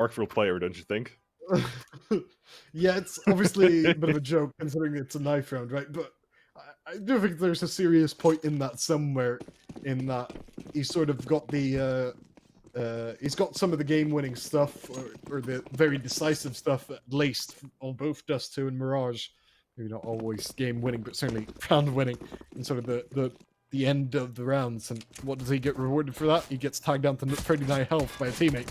artful player, don't you think? Yeah, it's obviously a bit of a joke considering it's a knife round, right? But I do think there's a serious point in that somewhere, in that he's sort of got he's got some of the game-winning stuff, or the very decisive stuff, at least, on both Dust 2 and Mirage. Maybe not always game-winning, but certainly round-winning, and sort of the end of the rounds. And what does he get rewarded for that? He gets tagged down to 39 health by a teammate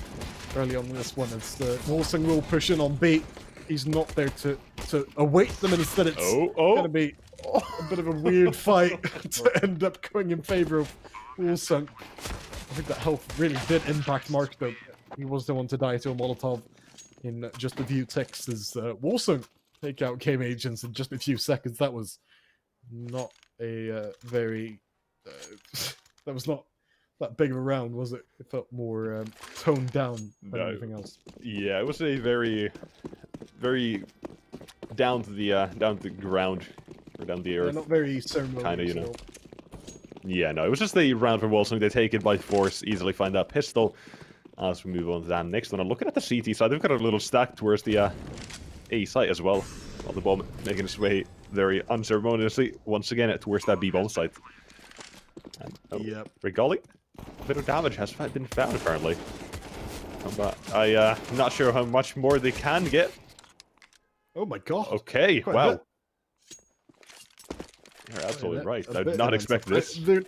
early on in this one. As Wolsung will push in on B. He's not there to await them, and instead it's going to be a bit of a weird fight to end up going in favor of Wolsung. I think that health really did impact Mark, though. He was the one to die to a Molotov in just a few ticks, as Wolsung take out Game Agents in just a few seconds. That was not a very... that was not that big of a round, was it? It felt more toned down than anything else. Yeah, it was a very down to the ground, or down the earth. Yeah, not very ceremonious. Kind of, you know. Yeah, no, it was just a round from Wolsung. They take it by force, easily find that pistol. As we move on to that next one, and looking at the CT side, they've got a little stack towards the A site as well. On the bomb making its way very unceremoniously once again towards that B bomb site. And, yep. Regali, a bit of damage has been found apparently. But I'm not sure how much more they can get. Oh my god. Okay, wow. You're absolutely right. I did not expect this. They're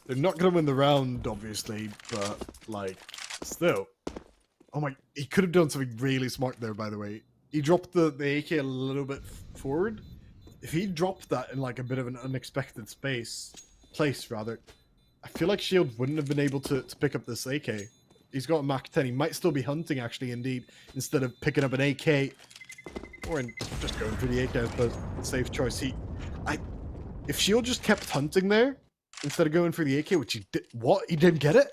not going to win the round, obviously, but, like, still. Oh my, he could have done something really smart there, by the way. He dropped the AK a little bit forward. If he dropped that in, like, a bit of an unexpected place, rather, I feel like Shield wouldn't have been able to pick up this AK. He's got a Mach 10. He might still be hunting, actually, indeed, instead of picking up an AK. Or just going for the AK, I suppose. Safe choice. If Shield just kept hunting there, instead of going for the AK, which he did... What? He didn't get it?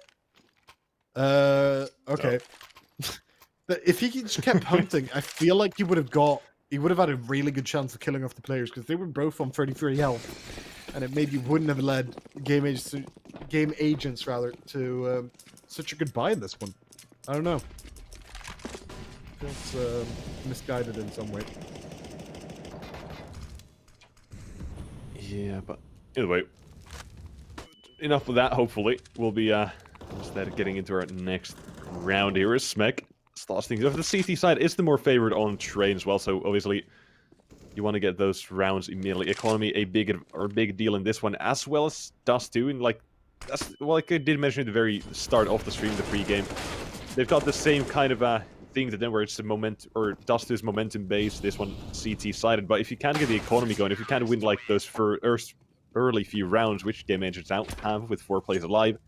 Okay. No. If he just kept hunting, I feel like he would have had a really good chance of killing off the players, because they were both on 33 health. And it maybe wouldn't have led game agents to such a good buy in this one. I don't know. Feels misguided in some way. Yeah, but either way, enough of that. Hopefully, we'll be instead of getting into our next round here. Is Smek starts things off. The CT side is the more favored on train as well, so obviously you want to get those rounds immediately. Economy a big deal in this one, as well as Dust 2. And like I did mention at the very start of the stream, the pre-game, they've got the same kind of thing to them where it's the moment, or Dust 2 is momentum based. This one CT sided, but if you can't get the economy going, if you can't win like those early few rounds, which game agents have with 4 players alive,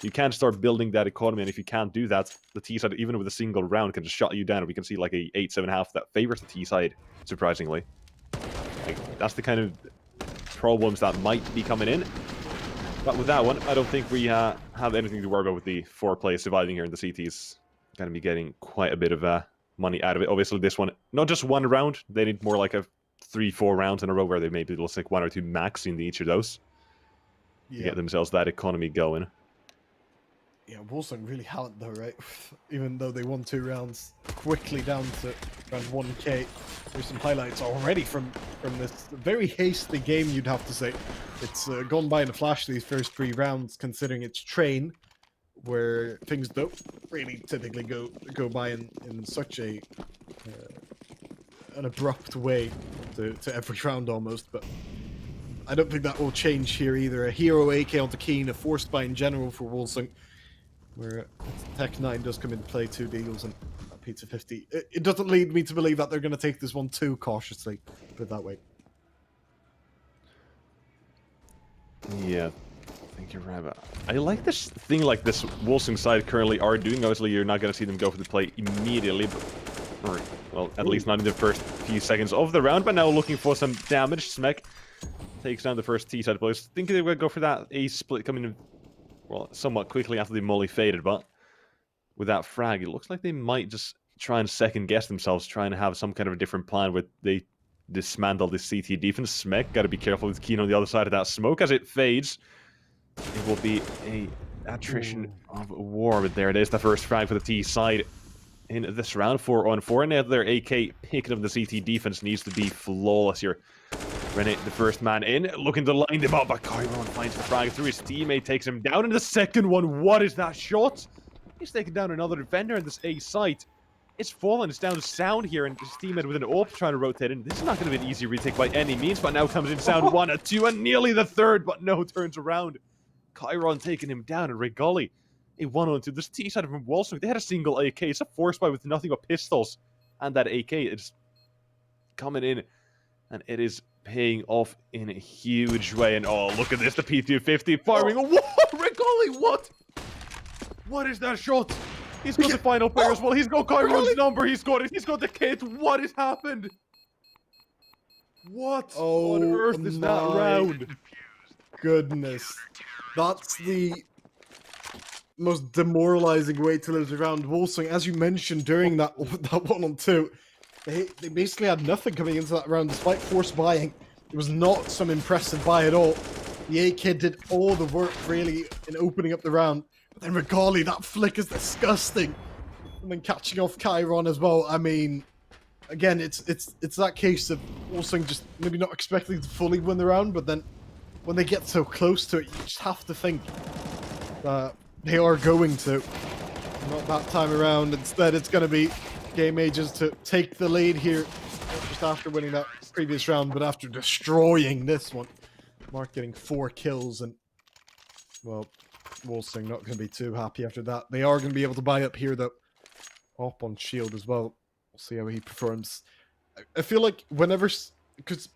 you can't start building that economy. And if you can't do that, the T side, even with a single round, can just shut you down. We can see like a 8-7 that favors the T side, surprisingly. Like, that's the kind of problems that might be coming in. But with that one, I don't think we have anything to worry about with the 4 players surviving here in the CTs. Going to be getting quite a bit of money out of it. Obviously, this one, not just one round. They need more like a 3-4 rounds in a row where they maybe looks like 1 or 2 max in each of those. To get themselves that economy going. Yeah, Wolsung really haven't though, right? Even though they won 2 rounds, quickly down to around 1k. There's some highlights already from this very hasty game, you'd have to say. It's gone by in a flash, these first 3 rounds, considering it's train, where things don't really typically go by in such an abrupt way to every round almost. But I don't think that will change here either. A hero AK onto Keen, a forced buy in general for Wolsung, where Tech 9 does come into play, 2 deals and a Pizza 50. It doesn't lead me to believe that they're going to take this one too cautiously, put it that way. Yeah, I think you're right. But I like this thing like this Wolsung side currently are doing. Obviously, you're not going to see them go for the play immediately, or, well, at least not in the first few seconds of the round, but now looking for some damage. Smek takes down the first T side players. Thinking they would go for that A split coming in, well, somewhat quickly after the molly faded, but with that frag, it looks like they might just try and second guess themselves, trying to have some kind of a different plan where they dismantle this CT defense. Smek, got to be careful with Keen on the other side of that smoke as it fades. It will be a attrition of war, but there it is, the first frag for the T side. in this round, 4-on-4. Now their AK picking up the CT defense needs to be flawless here. Rene, the first man in, looking to line them up, but Chiron finds the frag through. His teammate takes him down in the second one. What is that shot? He's taking down another defender in this A site. It's fallen, it's down to Sound here, and his teammate with an AWP trying to rotate in. This is not going to be an easy retake by any means, but now comes in Sound 1, a 2, and nearly the third, but no, turns around. Chiron taking him down, and Regali, a 1-on-2. This T side from Wolsung, they had a single AK. It's a force buy with nothing but pistols, and that AK is coming in, and it is paying off in a huge way. And oh, look at this, the P250 firing. Oh, what? Regali, what? What is that shot? He's got the final player as well. He's got Chiron's number. He's got it. He's got the kit. What has happened? What on earth is that round? Goodness. That's the most demoralizing way to lose a round. Wolsung, as you mentioned during that 1-on-2, they basically had nothing coming into that round despite force buying. It was not some impressive buy at all. The A-Kid did all the work really in opening up the round. But then Regali, that flick is disgusting. And then catching off Chiron as well. I mean, again, it's that case of Wolsung just maybe not expecting to fully win the round, but then when they get so close to it, you just have to think that they are going to. Not that time around. Instead, it's going to be Game Ages to take the lead here, not just after winning that previous round, but after destroying this one. Mark getting 4 kills, and, well, Wolsung not going to be too happy after that. They are going to be able to buy up here, though. Up on shield as well. We'll see how he performs. I feel like whenever... Because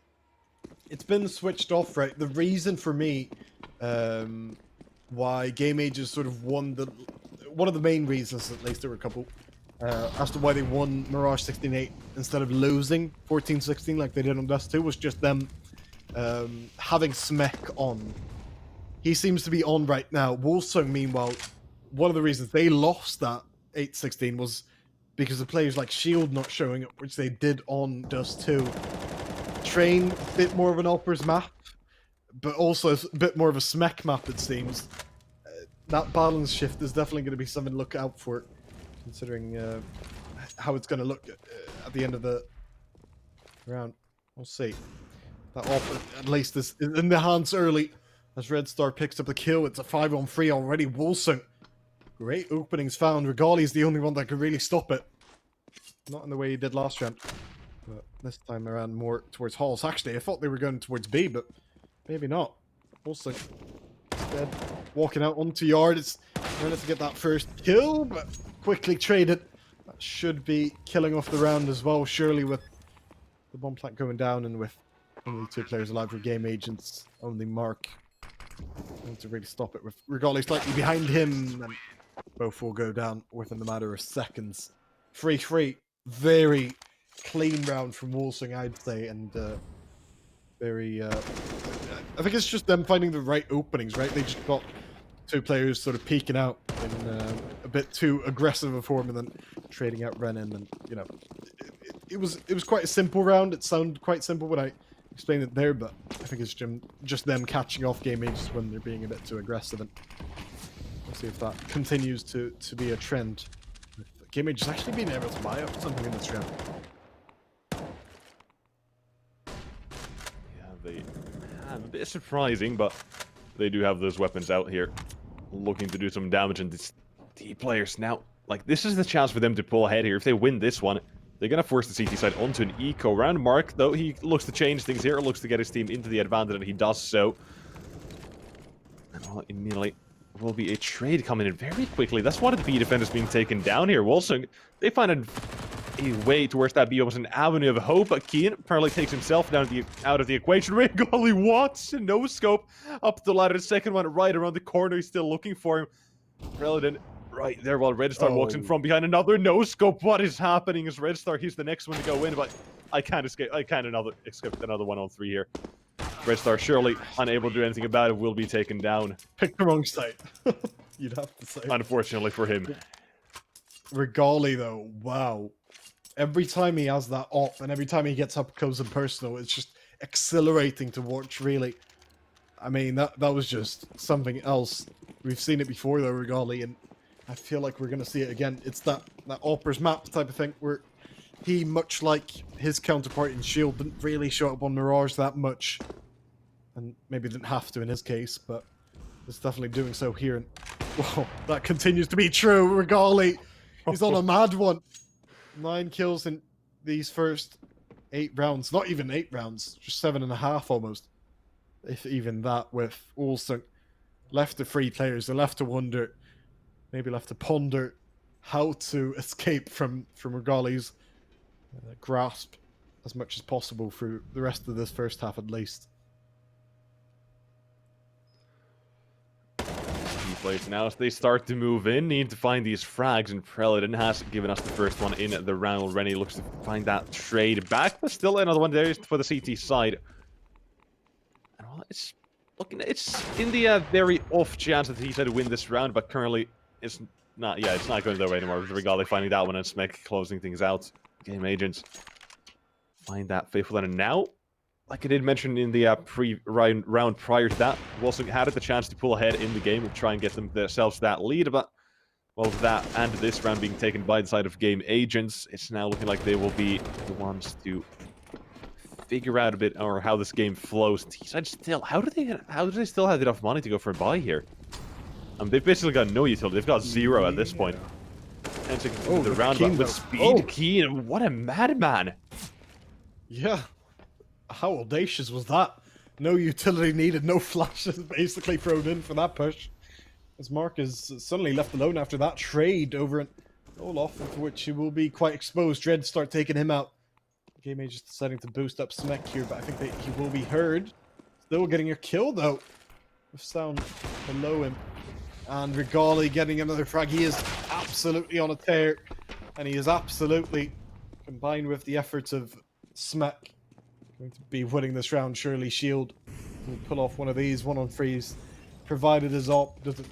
it's been switched off, right? The reason for me why Game Ages sort of won the... One of the main reasons, at least there were a couple, as to why they won Mirage 16-8 instead of losing 14-16 like they did on Dust 2 was just them having Smek on. He seems to be on right now. Wolsung, meanwhile, one of the reasons they lost that 8-16 was because of players like Shield not showing up, which they did on Dust 2. Train, a bit more of an Oppers map, but also a bit more of a Smek map, it seems. That balance shift is definitely going to be something to look out for, considering how it's going to look at the end of the round. We'll see. That offer, at least, is in the hands early, as Red Star picks up the kill. It's a 5-on-3 already. Wolsung, great openings found. Regali is the only one that could really stop it. Not in the way he did last round, but this time around more towards Halls. Actually, I thought they were going towards B, but maybe not. Wolsung instead walking out onto yard. It's trying to get that first kill, but quickly traded. That should be killing off the round as well, surely, with the bomb plant going down and with only 2 players alive for Game Agents. Only Mark going to really stop it, with Regali slightly behind him, and both will go down within a matter of seconds. 3-3. Very clean round from Wolsung, I'd say, and very... I think it's just them finding the right openings, right? They just got 2 players sort of peeking out in a bit too aggressive a form, and then trading out Renin, and, you know, it was quite a simple round. It sounded quite simple when I explained it there, but I think it's just them catching off Game Ages when they're being a bit too aggressive, and we'll see if that continues to be a trend. Game Ages actually being able to buy up something in this round. A bit surprising, but they do have those weapons out here, looking to do some damage. And these D players now, like, this is the chance for them to pull ahead here. If they win this one, they're gonna force the CT side onto an eco round. Mark, though, he looks to change things here, looks to get his team into the advantage, and he does so. And well, immediately will be a trade coming in very quickly. That's one of the B defenders being taken down here. Wolsung, they find a way towards that B, almost an avenue of hope, but Keen apparently takes himself down out of the equation. Golly, what? No scope up the ladder. The second one right around the corner. He's still looking for him. Preladin right there while Red Star walks in from behind. Another no scope. What is happening? Is Red Star, he's the next one to go in, but I can't escape. I can't escape another 1-on-3 here. Red Star surely unable to do anything about it, will be taken down. Picked the wrong site. You'd have to say. Unfortunately for him. Regali, though, wow. Every time he has that op, and every time he gets up close and personal, it's just exhilarating to watch, really. I mean, that was just something else. We've seen it before, though, Regali, and I feel like we're gonna see it again. It's that Opera's map type of thing where he, much like his counterpart in Shield, didn't really show up on Mirage that much, and maybe didn't have to in his case, but it's definitely doing so here. And whoa, that continues to be true. Regali, he's on a mad one. 9 kills in these first 8 rounds. Not even 8 rounds, just 7.5 almost. If even that, with Wolsung left to 3 players. They're left to wonder, maybe left to ponder how to escape from Regali's grasp as much as possible through the rest of this first half at least. Players now as they start to move in, need to find these frags, and Preladin has given us the first one in the round already. Looks to find that trade back, but still another one there for the CT side. And well, it's looking, it's in the very off chance that he said to win this round, but currently it's not. Yeah, it's not going their way anymore. Regali finding that one and Smek closing things out. Game Agents find that faithful, and now, like I did mention in the round prior to that, Wolsung had the chance to pull ahead in the game and try and get themselves that lead, but well, that and this round being taken by the side of Game Agents, it's now looking like they will be the ones to figure out a bit or how this game flows. T-side still, how do they still have enough money to go for a buy here? They've basically got no utility. They've got 0 at this point. And to the round with speed, Keen, what a madman! Yeah. How audacious was that? No utility needed, no flashes basically thrown in for that push. As Mark is suddenly left alone after that trade over an Olaf, for which he will be quite exposed. Dread start taking him out. Game Agent deciding to boost up Smek here, but I think that he will be heard. Still getting a kill though, with sound below him. And Regali getting another frag. He is absolutely on a tear, and he is absolutely, combined with the efforts of Smek, going to be winning this round. Surely Shield will pull off one of these 1-on-3s, provided his op doesn't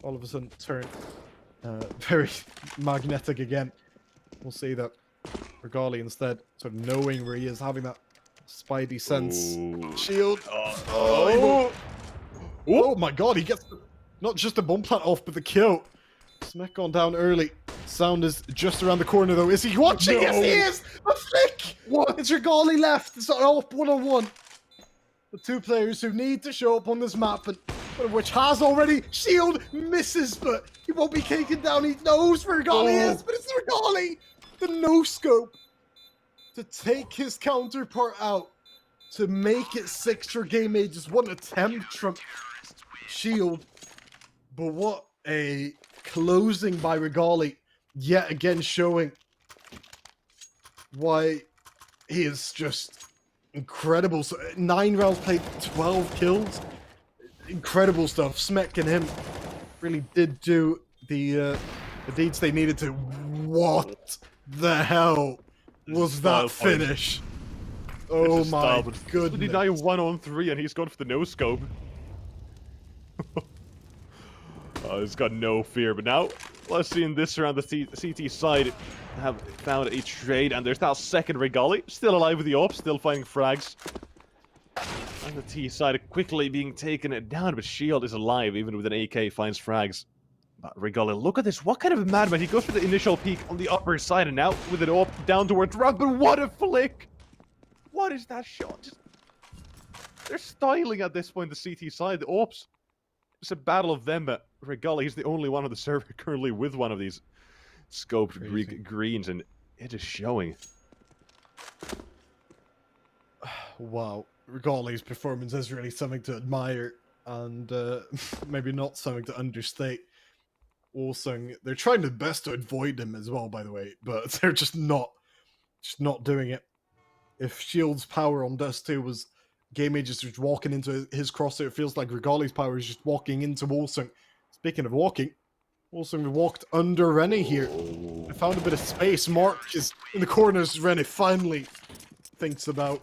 all of a sudden turn very magnetic again. We'll see that Regali instead, sort of knowing where he is, having that spidey sense. Ooh. Shield. Oh my god, he gets not just the bomb plant off, but the kill. Smek gone down early. Sound is just around the corner though. Is he watching? No. Yes, he is! A flick! What? It's Regali left. It's all 1-on-1. The 2 players who need to show up on this map, and one of which has already. Shield misses, but he won't be taken down. He knows where Regali is, but it's Regali! The no-scope to take his counterpart out, to make it 6 for Game Agents. What an attempt from Shield. But what a closing by Regali, yet again showing why he is just incredible. So 9 rounds played, 12 kills. Incredible stuff. Smek and him really did do the deeds they needed to. What the hell was that finish? Oh my goodness. He died 1-on-3 and he's gone for the no-scope. He's got no fear, but now let's see in this round the CT side have found a trade, and there's now second Regali, still alive with the AWP, still fighting frags. And the T side quickly being taken down, but Shield is alive, even with an AK, finds frags. But Regali, look at this, what kind of a madman, he goes for the initial peek on the upper side, and now with an AWP down towards Rug, but what a flick! What is that shot? They're styling at this point, the CT side, the AWPs. It's a battle of them, but Regali is the only one on the server currently with one of these scoped greens, and it is showing. Wow, Regali's performance is really something to admire, and maybe not something to understate. Wolsung, they're trying their best to avoid him as well, by the way, but they're just not doing it. If Shield's power on Dust 2 was Game Agents just walking into his crosshair, it feels like Regali's power is just walking into Wolsung. Speaking of walking, Wolsung walked under Rennie here. I found a bit of space. Mark is in the corners. Rennie finally thinks about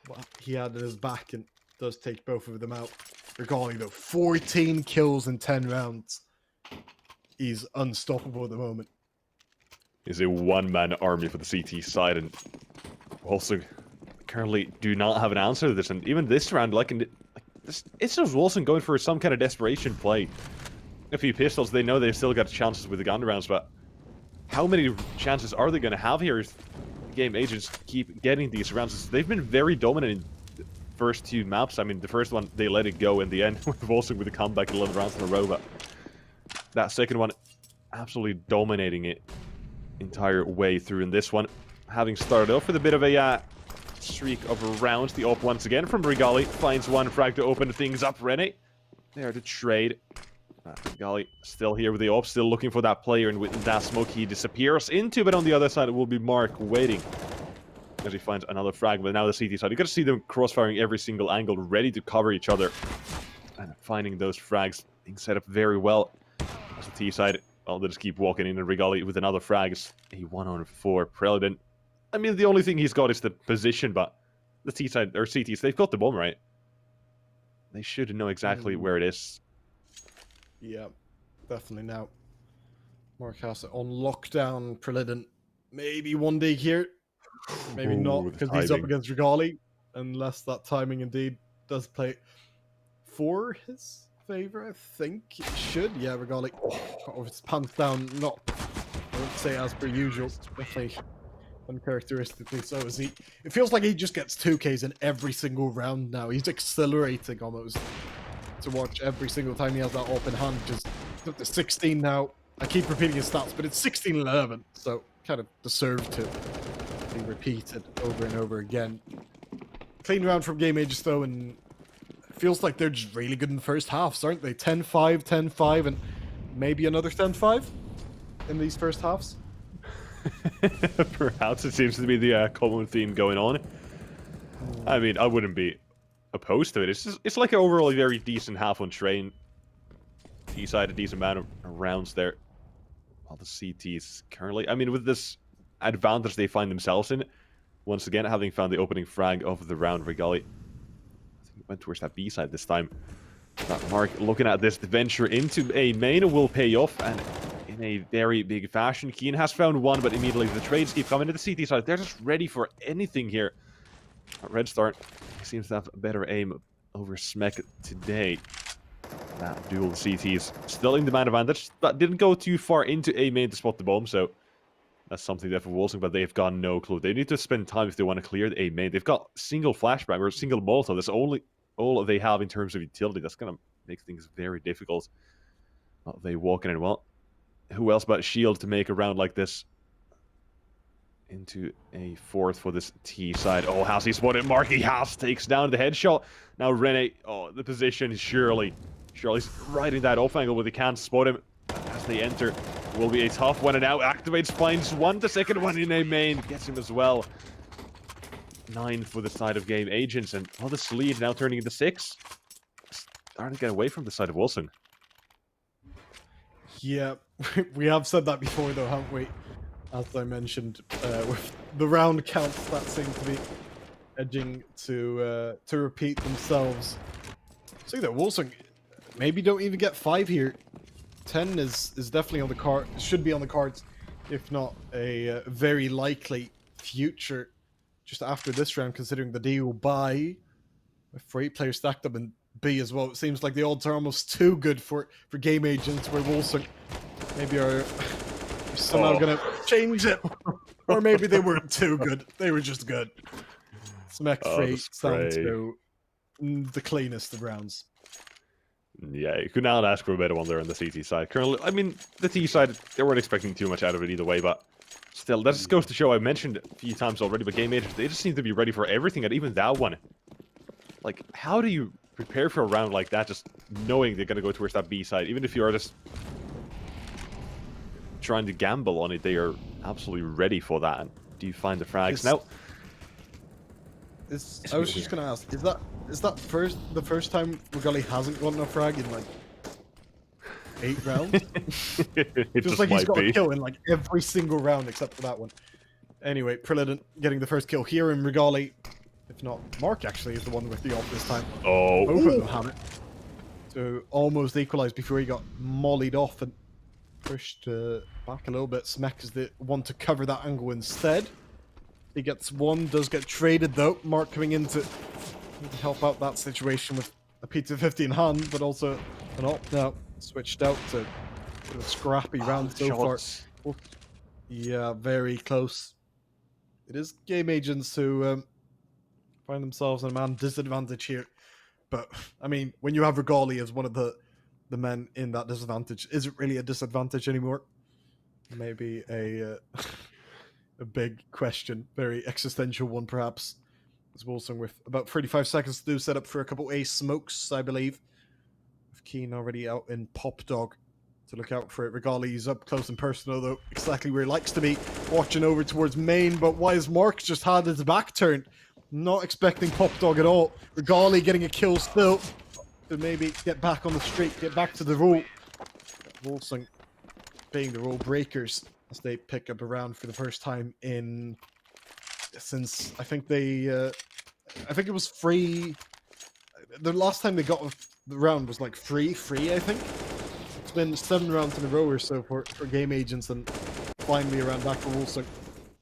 what he had in his back and does take both of them out. Regali though, 14 kills in 10 rounds. He's unstoppable at the moment. He's a one-man army for the CT side, and Wolsung currently do not have an answer to this, and even this round, it's just Wolsung going for some kind of desperation play. a few pistols, they know they've still got chances with the gun rounds, but how many chances are they going to have here if game agents keep getting these rounds? They've been very dominant in the first 2 maps. I mean, the first one, they let it go in the end with Wolsung with the comeback 11 rounds in a row, but that second one, absolutely dominating it entire way through. In this one, having started off with a bit of a streak of rounds, the op once again from Rigali finds one frag to open things up. Rene there to trade. Rigali still here with the op, still looking for that player, and with that smoke he disappears into, but on the other side it will be Mark waiting as he finds another frag. But now the CT side, you got to see them crossfiring every single angle, ready to cover each other, and finding those frags being set up very well. As the T side, well, they just keep walking in, and Rigali with another frag is a 1-on-4 Prelude. I mean, the only thing he's got is the position, but the T side, or CTs, they've got the bomb, right? They should know exactly where it is. Yeah, definitely now. Mark has it on lockdown. Prelude, maybe one dig here. Maybe not, because he's up against Rigali, unless that timing indeed does play for his favor, I think it should. Yeah, Rigali. Oh, it's pants down, not, I would say as per usual. Definitely uncharacteristically so. Is he? It feels like he just gets 2Ks in every single round now. He's accelerating almost to watch every single time he has that open hand. Just up to 16 now. I keep repeating his stats, but it's 16-11, so kind of deserved to be repeated over and over again. Clean round from Game Ages though, and it feels like they're just really good in the first halves, aren't they? 10-5, 10-5, and maybe another 10-5 in these first halves. Perhaps it seems to be the common theme going on. I mean, I wouldn't be opposed to it. It's like an overall very decent half on train. T-side, a decent amount of rounds there. While the CTs currently, I mean, with this advantage they find themselves in, once again, having found the opening frag of the round, Rigali, I think went towards that B side this time. But Mark looking at this venture into a main will pay off, and in a very big fashion. Keen has found one, but immediately the trades keep coming to the CT side. They're just ready for anything here. Red Star seems to have a better aim over Smek today. That dual CTs still in the man advantage, but didn't go too far into A main to spot the bomb, so that's something there for Wolsung, but they've got no clue. They need to spend time if they want to clear the A main. They've got single flashbang or single Molotov. That's all they have in terms of utility. That's going to make things very difficult. Well, they walking in. Well, who else but Shield to make a round like this? Into a fourth for this T side. Oh, has he spotted Marky? Has takes down the headshot. Now Rene, oh, the position is Shirley's right in that off angle, but they can't spot him as they enter. Will be a tough one, and now activates, finds one, the second one in a main, gets him as well. 9 for the side of Game Agents, and well, this lead now turning into 6. Starting to get away from the side of Wolsung. Yeah, we have said that before though, haven't we? As I mentioned, with the round counts that seem to be edging to repeat themselves. See that Wolsung maybe don't even get 5 here. 10 is definitely on the card. Should be on the cards, if not a very likely future. Just after this round, considering the D will buy with 8 players stacked up in B as well. It seems like the odds are almost too good for Game Agents, where Wolsung maybe are somehow gonna change it, or maybe they weren't too good. They were just good. Smek free down to the cleanest of rounds. Yeah, you could not ask for a better one there on the CT side. Currently, I mean, the T side, they weren't expecting too much out of it either way, but still, that just goes to show, I mentioned a few times already, but Game Agents, they just seem to be ready for everything, and even that one. Like, how do you prepare for a round like that, just knowing they're going to go towards that B side? Even if you are just trying to gamble on it, they are absolutely ready for that. And do you find the frags? Now, I was just going to ask, is that the first time Rigali hasn't gotten a frag in like 8 rounds? It just like he's got a kill in like every single round except for that one. Anyway, Prelude getting the first kill here, and Rigali, if not Mark, actually is the one with the off this time. Oh, both of them have it. So almost equalized before he got mollied off and pushed back a little bit. Smek is the one to cover that angle instead. He gets one, does get traded though. Mark coming in to help out that situation with a P250 in hand, but also an op now. switched out to a scrappy round so far. Shots. Yeah, very close. It is game agents who find themselves in a man disadvantage here. But I mean, when you have Regali as one of the men in that disadvantage, is it really a disadvantage anymore? Maybe a a big question, very existential one perhaps. As Wolsung with about 35 seconds to do, set up for a couple ace smokes, I believe. With Keen already out in Pop Dog to look out for it. Regali's up close and personal, though, exactly where he likes to be, watching over towards main. But why has Mark just had his back turned? Not expecting Pop Dog at all. Regali getting a kill still to maybe get back on the street, get back to the roll. Wolsung being the role breakers as they pick up a round for the first time since I think it was free. The last time they got the round was like free, I think. It's been 7 rounds in a row or so for game agents, and finally a round back for Wolsung.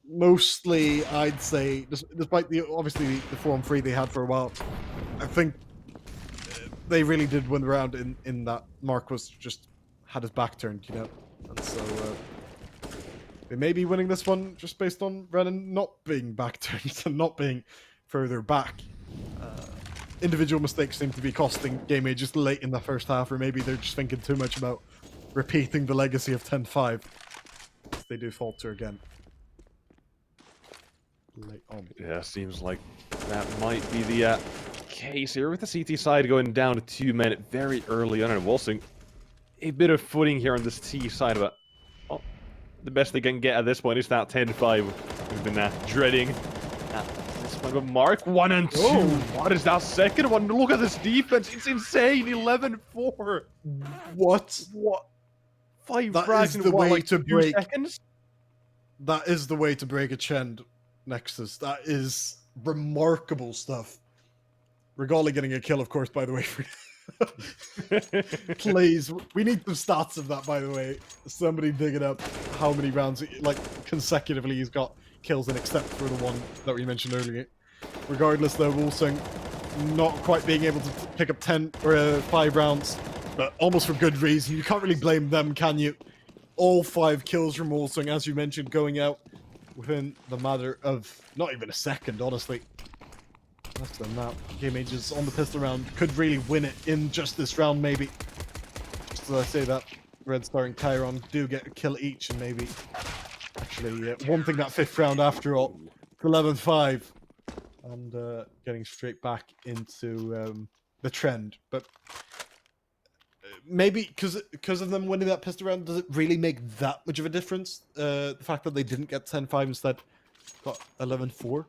Mostly, I'd say, despite obviously the 4-on-3 they had for a while, I think they really did win the round in that Mark was just had his back turned, and so they may be winning this one just based on Renan not being back turned and not being further back. Individual mistakes seem to be costing game agents late in the first half, or maybe they're just thinking too much about repeating the legacy of 10-5 if they do falter again. Late on. Yeah, seems like that might be the case here with the CT side going down to 2 men very early on, and Wolsung a bit of footing here on this T side, but the best they can get at this point is that 10-5 we've been dreading. This one, but Mark 1 and 2. Oh. What is that second one? Look at this defense. It's insane. 11-4. What? 5 That frags is in the what, way like to 2 break. seconds? That is the way to break a Chend Nexus. That is remarkable stuff. Regali getting a kill, of course, by the way. Please, we need some stats of that, by the way. Somebody dig it up. How many rounds, like, consecutively he's got kills in, except for the one that we mentioned earlier. Regardless, though, Wolsung not quite being able to pick up 10 or 5 rounds, but almost for good reason. You can't really blame them, can you? All 5 kills from Wolsung, as you mentioned, going out within the matter of not even a second, honestly. Less than that. Game Ages on the pistol round could really win it in just this round, maybe. Just as I say that, Red Star and Chiron do get a kill each, and maybe actually wanting that 5th round after all. 11-5. And getting straight back into the trend. But maybe because of them winning that pistol round, does it really make that much of a difference? The fact that they didn't get 10-5 instead got 11-4?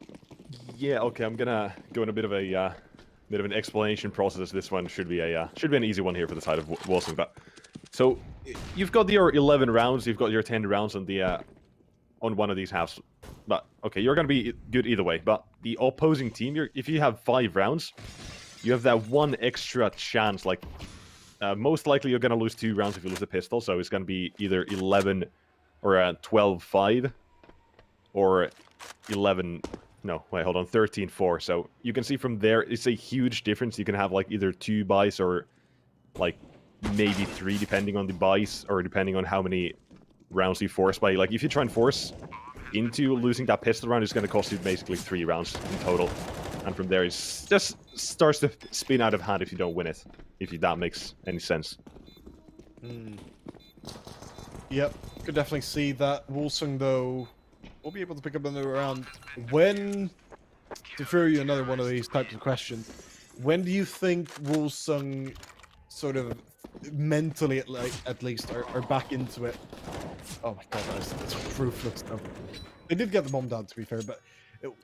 Yeah, okay, I'm gonna go in a bit of an explanation process. This one should be an easy one here for the side of Wolsung. But so you've got your 11 rounds, you've got your 10 rounds on the on one of these halves. But okay, you're gonna be good either way. But the opposing team, if you have 5 rounds, you have that 1 extra chance. Like most likely, you're gonna lose 2 rounds if you lose the pistol. So it's gonna be either 11 or 12-5 or 11. No, wait, hold on, 13-4. So you can see from there, it's a huge difference. You can have like either 2 buys or like maybe 3, depending on the buys or depending on how many rounds you force by. Like if you try and force into losing that pistol round, it's going to cost you basically 3 rounds in total. And from there, it just starts to spin out of hand if you don't win it. If that makes any sense. Yep, could definitely see that. Wolsung, though, will be able to pick up another round. When, to throw you another one of these types of questions, when do you think Wolsung sort of mentally at least are back into it? Oh my god, that's ruthless stuff. They did get the bomb down, to be fair, but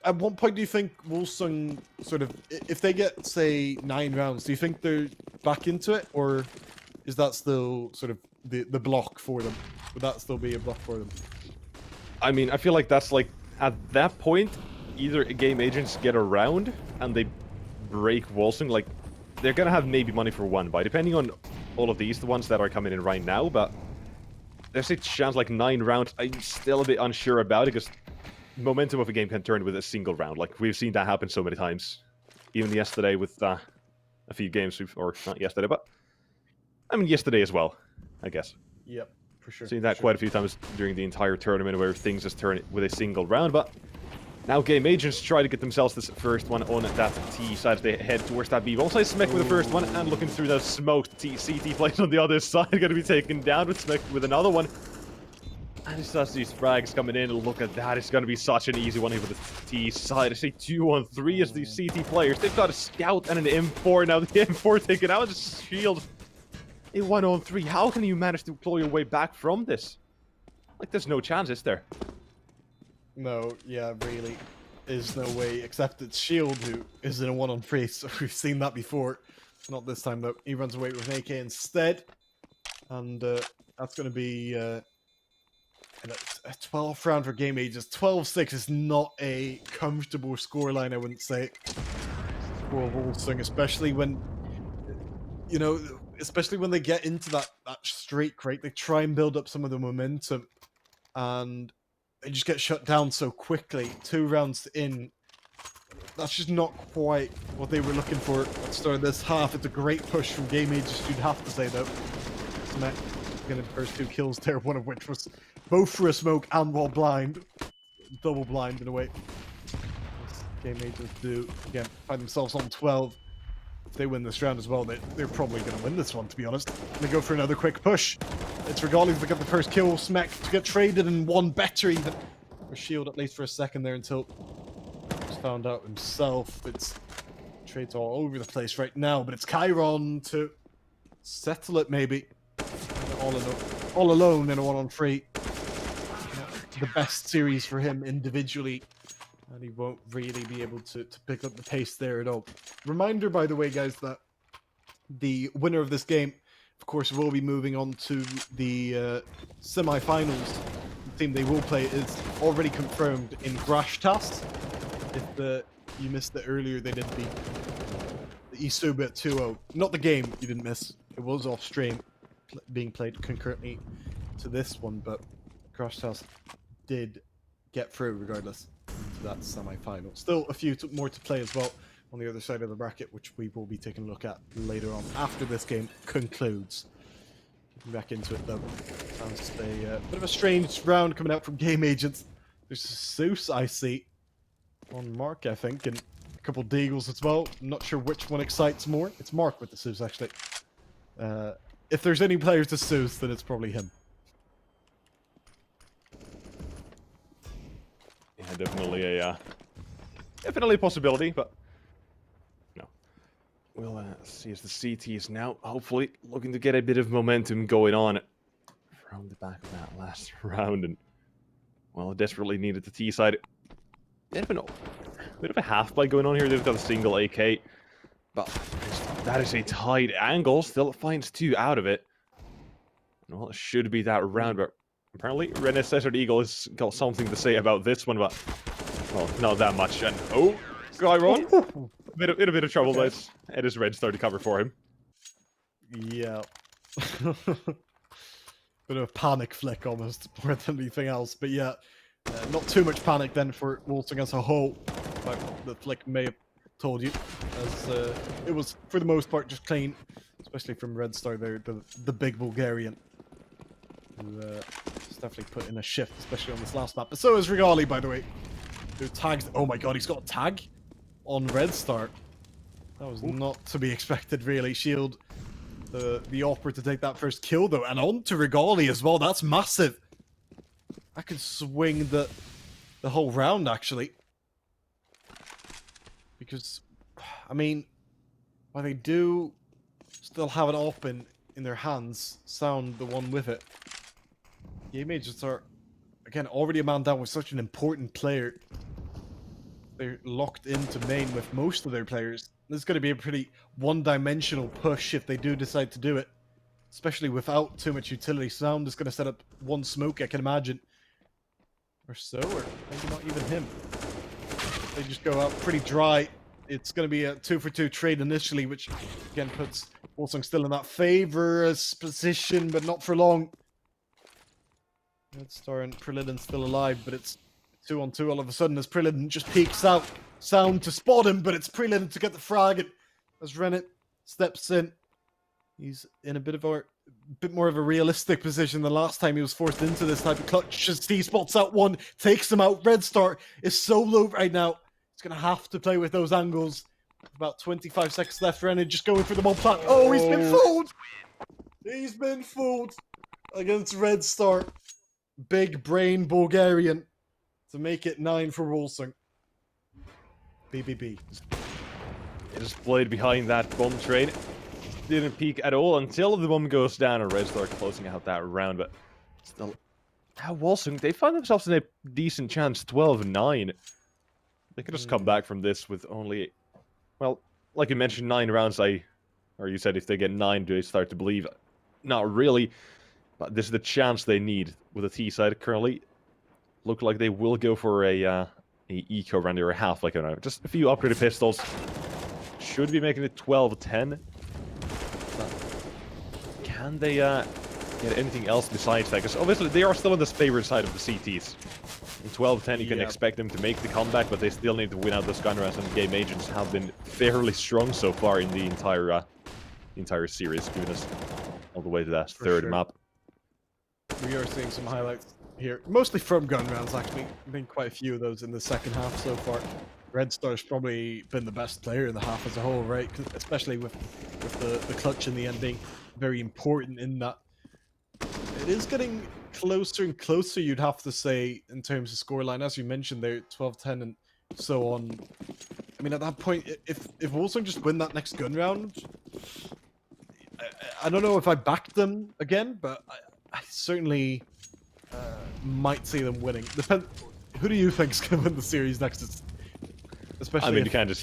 at what point do you think Wolsung sort of, if they get, say, 9 rounds, do you think they're back into it, or is that still sort of the block for them? Would that still be a block for them? I mean, I feel like that's like, at that point, either game agents get around and they break Wolsung, like, they're gonna have maybe money for 1 buy, depending on all of these, the ones that are coming in right now, but there's a chance like 9 rounds, I'm still a bit unsure about it, because momentum of a game can turn with a single round. Like, we've seen that happen so many times. Even yesterday with a few games, or not yesterday, but I mean, yesterday as well, I guess. Yep, for sure. Seen that quite a few times during the entire tournament where things just turn with a single round, but now Game Agents try to get themselves this first one on that T side as they head towards that B. Alongside Smek with the first one, and looking through those smoke, the CT players on the other side going to be taken down with Smek with another one. And it's just these frags coming in, look at that, it's going to be such an easy one here with the T side. I say 2-on-3 as these CT players. They've got a Scout and an M4 now, the M4 taken out, just shield. A 1-on-3, how can you manage to claw your way back from this? Like, there's no chance, is there? No, yeah, really. Is no way, except it's Shield who is in a 1-on-3, so we've seen that before. Not this time, though. He runs away with an AK instead. And that's going to be a 12th round for Game Ages. 12-6 is not a comfortable scoreline, I wouldn't say. For Wolsung, especially when, you know, especially when they get into that streak, right? They try and build up some of the momentum, and they just get shut down so quickly. 2 rounds in, that's just not quite what they were looking for at the start of this half. It's a great push from Game Ages, you'd have to say, though. Smek getting the first 2 kills there, one of which was both for a smoke and while blind. Double blind in a way. As Game Ages do, again, find themselves on 12. If they win this round as well, they're probably going to win this one, to be honest. They go for another quick push. It's Regali to get the first kill. Smek to get traded and one better even. For Shield, at least for a second there, until he's found out himself. It's trades all over the place right now, but it's Chiron to settle it, maybe. All alone in a 1-on-3. The best series for him individually. And he won't really be able to pick up the pace there at all. Reminder, by the way, guys, that the winner of this game, of course, will be moving on to the semi-finals. The team they will play is already confirmed in Grashtas. If you missed it earlier, they did beat the Isuba at 2-0. Not the game you didn't miss. It was off stream, being played concurrently to this one, but Grashtas did get through regardless to that semi-final. Still a few more to play as well on the other side of the bracket, which we will be taking a look at later on after this game concludes. Getting back into it though. Sounds a bit of a strange round coming out from Game Agents. There's a Zeus I see on Mark, I think, and a couple Deagles as well. I'm not sure which one excites more. It's Mark with the Zeus, actually. If there's any players to Zeus, then it's probably him. Yeah, definitely a possibility, but no. We'll see as the CT is now hopefully looking to get a bit of momentum going on from the back of that last round, and well, desperately needed the T side. Bit of a half play going on here. They've got a single AK, but that is a tight angle. Still finds 2 out of it. Well, it should be that round, but apparently Renes Desert Eagle has got something to say about this one, but well, not that much. And oh, Chiron, in a bit of trouble. Okay. It is Red Star to cover for him. Yeah. Bit of a panic flick almost, more than anything else. But yeah, not too much panic then for Wolsung as a whole. Like the flick may have told you, as it was for the most part just clean, especially from Red Star there, the big Bulgarian. Who definitely put in a shift, especially on this last map. But so is Regali, by the way, who tags. Oh my god, he's got a tag on Red Star. That was not to be expected, really. Shield the Opera to take that first kill, though, and on to Regali as well. That's massive. That could swing the whole round, actually. Because, I mean, while they do still have an op in their hands, Sound the one with it. Game Agents are, again, already a man down with such an important player. They're locked into main with most of their players. This is going to be a pretty one-dimensional push if they do decide to do it. Especially without too much utility. Sound is going to set up one smoke, I can imagine. Or so, or maybe not even him. They just go out pretty dry. It's going to be a 2-for-2 trade initially, which again puts Wolsung still in that favorous position, but not for long. Red Star and Prelidin still alive, but it's 2-on-2 all of a sudden as Prelidin just peeks out. Sound to spot him, but it's Prelidin to get the frag. And as Rennet steps in, He's in a bit more of a realistic position than last time he was forced into this type of clutch. As he spots out one, takes him out. Red Star is so low right now. He's going to have to play with those angles. About 25 seconds left. Renan just going for the mob plant. Oh, he's been fooled! He's been fooled against Red Star. Big brain Bulgarian to make it 9 for Wolsung. BBB. It is played behind that bomb train. Didn't peek at all until the bomb goes down and Red Star closing out that round, but still. Now Wolsung, they find themselves in a decent chance, 12-9. They could just come back from this with only, well, like you mentioned, 9 rounds. Or you said if they get 9, do they start to believe? Not really, but this is the chance they need with the T side currently. Look like they will go for a eco round or a half, like just a few upgraded pistols. Should be making it 12-10. Can they get anything else besides that? Because obviously they are still on the favored side of the CTs. In 12-10 you can expect them to make the comeback, but they still need to win out those gun rounds, and game agents have been fairly strong so far in the entire series, giving us all the way to that third map. We are seeing some highlights here, mostly from gun rounds actually. Been quite a few of those in the second half so far. Red Star's probably been the best player in the half as a whole, right? Especially with the clutch in the end being very important in that. It is getting closer and closer, you'd have to say, in terms of scoreline. As you mentioned there, 12-10 and so on. I mean, at that point, if Wolsung just win that next gun round, I don't know if I backed them again, but I certainly might see them winning. Who do you think is going to win the series next? Especially, I mean, you can't do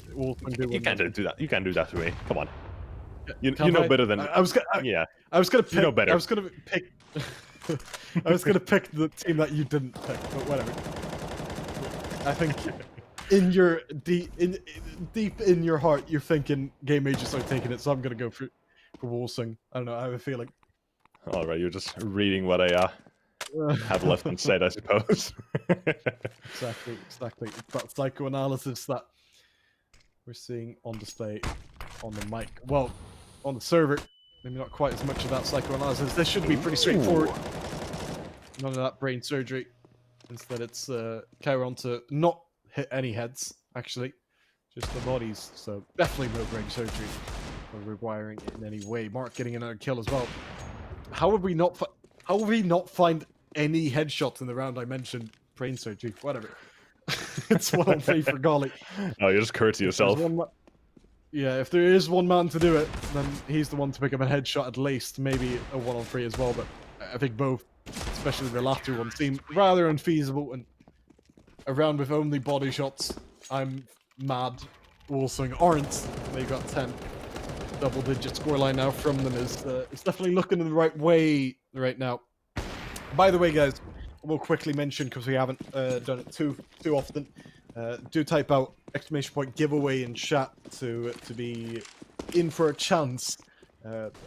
that. You can't do that to me. Come on. You know better than I was gonna pick. You know better. I was gonna pick. I was gonna pick the team that you didn't pick, but whatever. I think in your deep in your heart, you're thinking game agents are taking it, so I'm gonna go for Wolsung. I don't know. I have a feeling. All right, you're just reading what I have left unsaid, I suppose. Exactly. That psychoanalysis that we're seeing on display on the mic. Well, on the server, maybe not quite as much of that psychoanalysis. This should be pretty straightforward. None of that brain surgery. Instead, it's Chiron to not hit any heads, actually. Just the bodies. So definitely no brain surgery or rewiring in any way. Mark getting another kill as well. How would we not find any headshots in the round I mentioned? Brain surgery, whatever. It's 1-3 for Golly. No, you just curtsy yourself. Yeah, if there is one man to do it, then he's the one to pick up a headshot at least. Maybe a 1-on-3 as well, but I think both, especially the latter one, seem rather unfeasible. And a round with only body shots, I'm mad. Wolsung aren't. They got 10. Double-digit scoreline now from them is it's definitely looking in the right way right now. By the way, guys, we'll quickly mention, because we haven't done it too often, do type out !! giveaway in chat to be in for a chance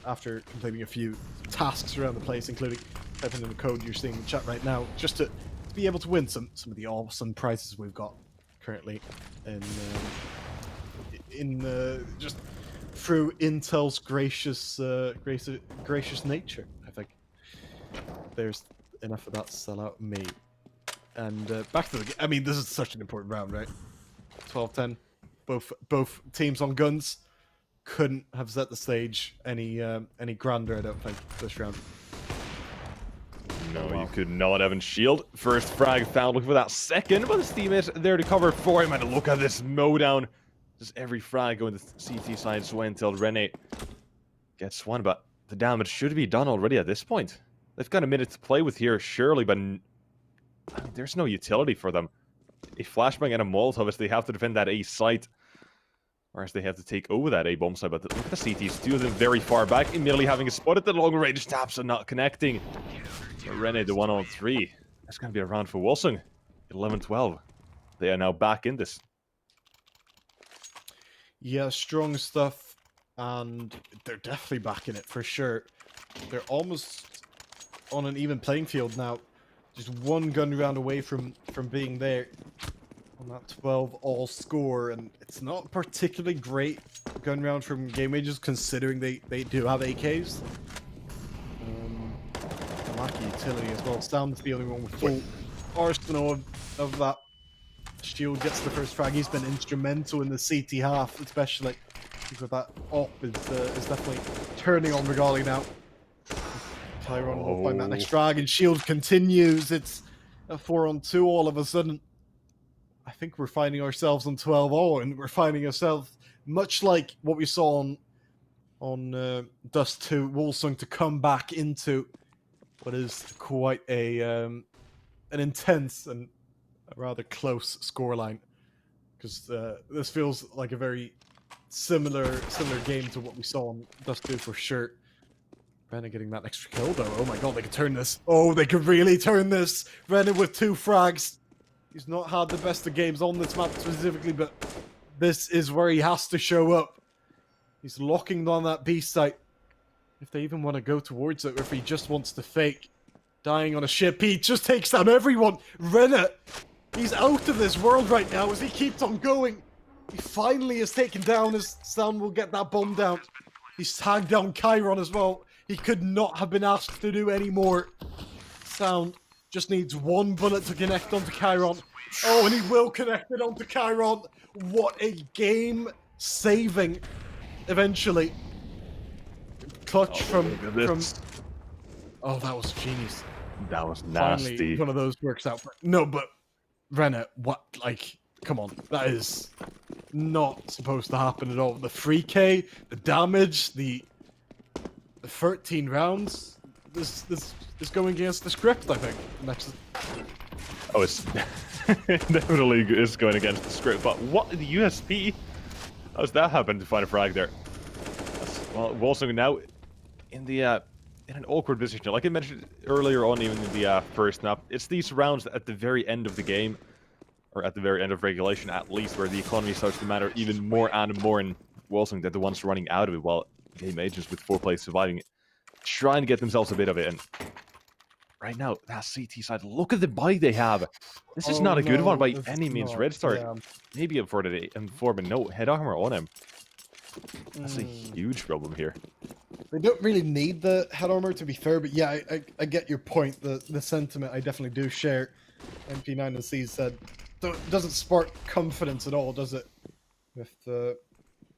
after completing a few tasks around the place, including typing in the code you're seeing in chat right now, just to be able to win some of the awesome prizes we've got currently in just through Intel's gracious nature. I think there's enough of that to sell out me. And back to the. I mean, this is such an important round, right? 12-10. Both teams on guns couldn't have set the stage any grander, I don't think, this round. No, you could not, Evan. Shield. First frag found. Looking for that second, but his teammate there to cover for him. And look at this mowdown. Just every frag going to the CT side so until Rene gets one, but the damage should be done already at this point. They've got a minute to play with here, surely, but there's no utility for them. A flashbang and a Molotov as they have to defend that A site, or as they have to take over that A bomb site. But look at the CTs, two of them very far back, immediately having a spot at the long range taps and not connecting. So Rene, the 1-on-3. That's going to be a round for Wolsung. 11-12. They are now back in this. Yeah, strong stuff, and they're definitely back in it for sure. They're almost on an even playing field now. Just one gun round away from being there. on that 12-all score, and it's not particularly great gun round from Game Ages considering they do have AKs. A lackey utility as well. Sound's the only one with full arsenal of that. Shield gets the first frag. He's been instrumental in the CT half, especially. Because that op is definitely turning on Regali now. Tyron will find that next frag, and Shield continues. It's a 4-on-2 all of a sudden. I think we're finding ourselves on 12-0, and we're finding ourselves much like what we saw on Dust 2, Wolsung to come back into what is quite an intense and a rather close scoreline. Because this feels like a very similar game to what we saw on Dust 2 for sure. Renna getting that extra kill though. Oh my god, they could turn this. Oh, they could really turn this. Renna with 2 frags. He's not had the best of games on this map specifically, but this is where he has to show up. He's locking on that B site. If they even want to go towards it, or if he just wants to fake dying on a ship, he just takes down everyone. Renna, he's out of this world right now as he keeps on going. He finally is taken down as Sound will get that bomb down. He's tagged down Chiron as well. He could not have been asked to do any more. Sound just needs 1 bullet to connect onto Chiron. Oh, and he will connect it onto Chiron. What a game-saving, eventually. Clutch from... Oh, that was genius. That was nasty. Finally, one of those works out. No, but Renna, what, like, come on. That is not supposed to happen at all. The 3K, the damage, the 13 rounds. This is going against the script, I think. Next. Oh, it's definitely is going against the script. But what the USP? How's that happen to find a frag there? Well, Wolsung now in the in an awkward position. Like I mentioned earlier on, even in the first map, it's these rounds at the very end of the game, or at the very end of regulation at least, where the economy starts to matter even more and more. And Wolsung, they're the ones running out of it, while Game Agents with 4 plays surviving it, trying to get themselves a bit of it. And right now, that CT side, look at the buy they have. This is not a good one by any means. Red Star, maybe up for the M4, but no head armor on him. That's a huge problem here. They don't really need the head armor, to be fair, but yeah, I get your point. The sentiment I definitely do share. MP9 and C said, doesn't spark confidence at all, does it? With the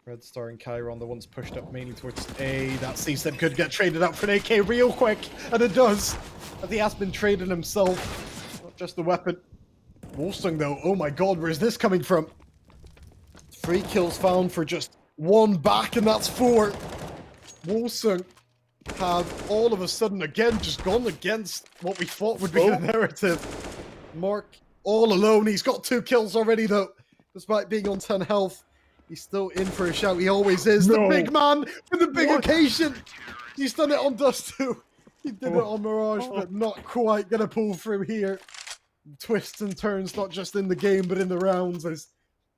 Red Star and Chiron, the ones pushed up mainly towards A. That C said could get traded out for an AK real quick, and it does. As he has been traded himself, not just the weapon. Wolsung though, oh my god, where's this coming from? 3 kills found for just 1 back, and that's 4. Wolsung have all of a sudden again just gone against what we thought would be the narrative. Mark all alone. He's got 2 kills already though, despite being on 10 health. He's still in for a shout. He always is. The big man with the big occasion. He's done it on Dust 2. He did it on Mirage, but not quite gonna pull through here. Twists and turns, not just in the game, but in the rounds, is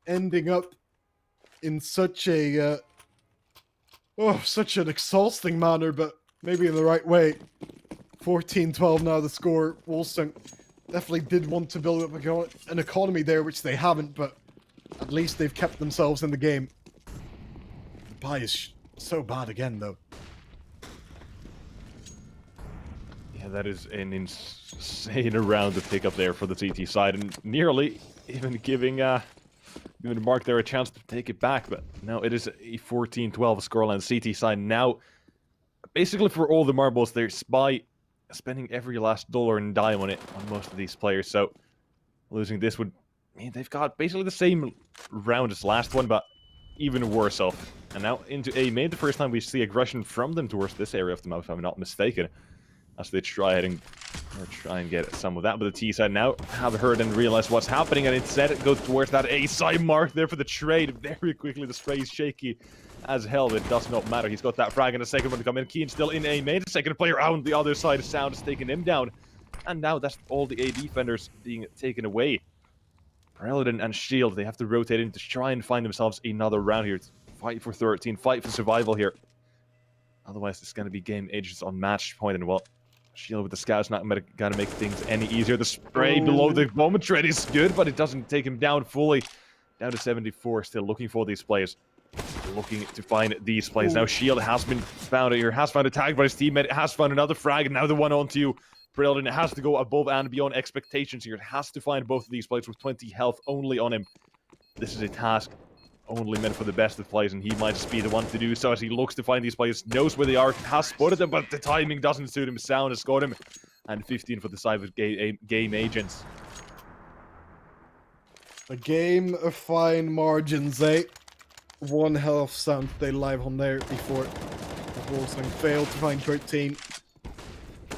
ending up in such a such an exhausting manner, but maybe in the right way. 14-12 now the score. Wolsung definitely did want to build up an economy there, which they haven't, but at least they've kept themselves in the game. The buy is so bad again, though. Yeah, that is an insane round to pick up there for the CT side, and nearly even giving Mark there a chance to take it back, but no, it is a 14-12 scoreline. CT side now, basically for all the marbles, they're spending every last dollar and dime on it on most of these players, so losing this would mean they've got basically the same round as last one, but even worse off. And now into A main, the first time we see aggression from them towards this area of the map, if I'm not mistaken, as they try and get some of that. But the T side now have heard and realized what's happening, and instead go towards that A side mark there for the trade. Very quickly, the spray is shaky as hell, but it does not matter. He's got that frag and a second one to come in. Keen still in A main. The second player out on the other side. Sound is taking him down. And now that's all the A defenders being taken away. Paladin and Shield, they have to rotate in to try and find themselves another round here. Fight for 13, fight for survival here. Otherwise, it's going to be Game Agents on match point, and well, Shield with the Scout's not gonna make things any easier. The spray below the bomb thread is good, but it doesn't take him down fully. Down to 74, still looking for these players. Looking to find these players. Now Shield has been found here, has found a tag by his teammate, has found another frag, and now the one onto Brilliant. It has to go above and beyond expectations here. It has to find both of these players with 20 health only on him. This is a task only meant for the best of players, and he might just be the one to do so as he looks to find these players, knows where they are, has spotted them, but the timing doesn't suit him. Sound has got him, and 15 for the side of game agents. A game of fine margins, eh? 1 health Sound stayed alive on there before Wolsung failed to find 13.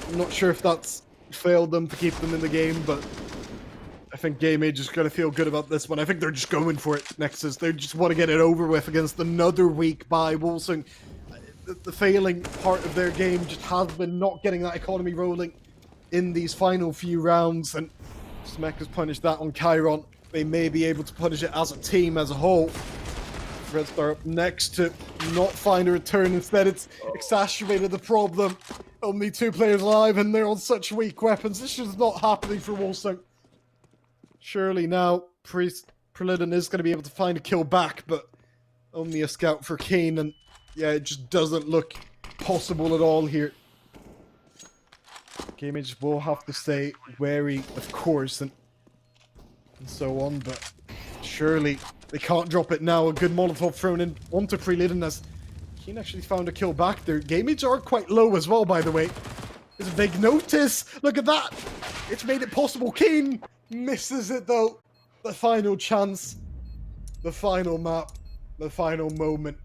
I'm not sure if that's failed them to keep them in the game, but I think Game Age is going to feel good about this one. I think they're just going for it, Nexus. They just want to get it over with against another week by Wolsung. The failing part of their game just has been not getting that economy rolling in these final few rounds, and Smek has punished that on Chiron. They may be able to punish it as a team, as a whole. Red Star up next to not find a return. Instead, it's exacerbated the problem. Only 2 players alive, and they're on such weak weapons. This is not happening for Wolsung. Surely now, Prelidin is going to be able to find a kill back, but only a scout for Kane, and yeah, it just doesn't look possible at all here. Game Age will have to stay wary, of course, and so on, but surely they can't drop it now. A good Molotov thrown in onto Prelidin as Kane actually found a kill back there. Game Age are quite low as well, by the way. It's a big notice. Look at that. It's made it possible. Kane misses it, though. The final chance. The final map. The final moment.